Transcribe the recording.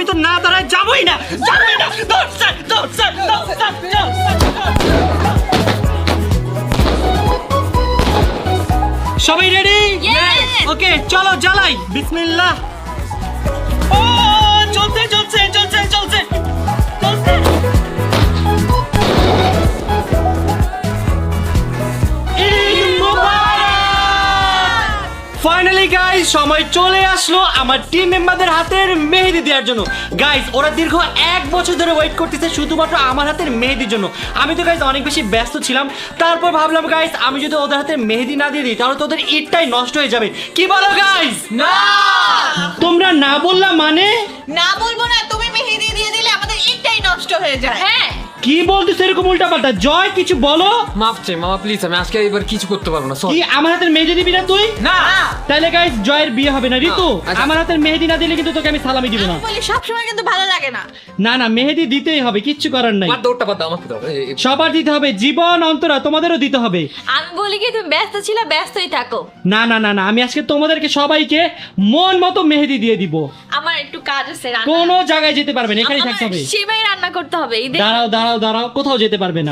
আমি তো না দাঁড়ায় যাবই না। দৌড় স্যার, দৌড় স্যার, দৌড় স্যার, দৌড় স্যার। সবাই রেডি? ওকে চলো জ্বালাই। বিসমিল্লাহ। ও চলছে চলছে চলছে চলছে চলছে। ফাইনালি গাইস সময় চলে আসলো আমার টিম মেম্বারদের হাতের মেহেদি দেওয়ার জন্য। গাইস ওরা দীর্ঘ 1 বছর ধরে ওয়েট করতেছে শুধুমাত্র আমার হাতের মেহেদির জন্য। আমি তো গাইস অনেক বেশি ব্যস্ত ছিলাম, তারপর ভাবলাম গাইস আমি যদি ওদের হাতে মেহেদি না দিয়ে দিই তাহলে তো ওদের ঈদটাই নষ্ট হয়ে যাবে। কি বলো গাইস? না, তোমরা না বললা মানে? না বলবো না, তুমি মেহেদি দিয়ে দিলে আমাদের ঈদটাই নষ্ট হয়ে যায়। হ্যাঁ, কি বলতেছ এরকম উল্টাপাল্টা? জয় কিছু বলো। মাফ চাই মামা, প্লিজ। আমি আজকে এবার কিছু করতে পারবো না। কি আমার হাতের মেহেদি দিবি না তুই? না, তাহলে গাইস জয়ের বিয়ে হবে না। ঋতু আচ্ছা। আমার হাতের মেহেদি না দিলে কিন্তু তোকে আমি সালামি দিব না। আমি বলি সবসময় কিন্তু ভালো লাগে না। না না মেহেদি দিতেই হবে, কিচ্ছু করার নাই। দৌড়টা বাদ দাও, আমাকে দাও। সবার দিতে হবে, জীবন অন্তরা তোমাদেরও দিতে হবে। আমি বলি কি তুমি ব্যস্ত ছিলে, ব্যস্তই থাকো। না না না না আমি আজকে তোমাদেরকে সবাইকে মন মতো মেহেদি দিয়ে দিব। আমার একটু কাজ আছে, কোনো জায়গায় যেতে পারবে না, এখানেই আমার থাকতে হবে। সেমাই রান্না করতে হবে। দাঁড়াও দাঁড়াও দাঁড়াও, কোথাও যেতে পারবে না।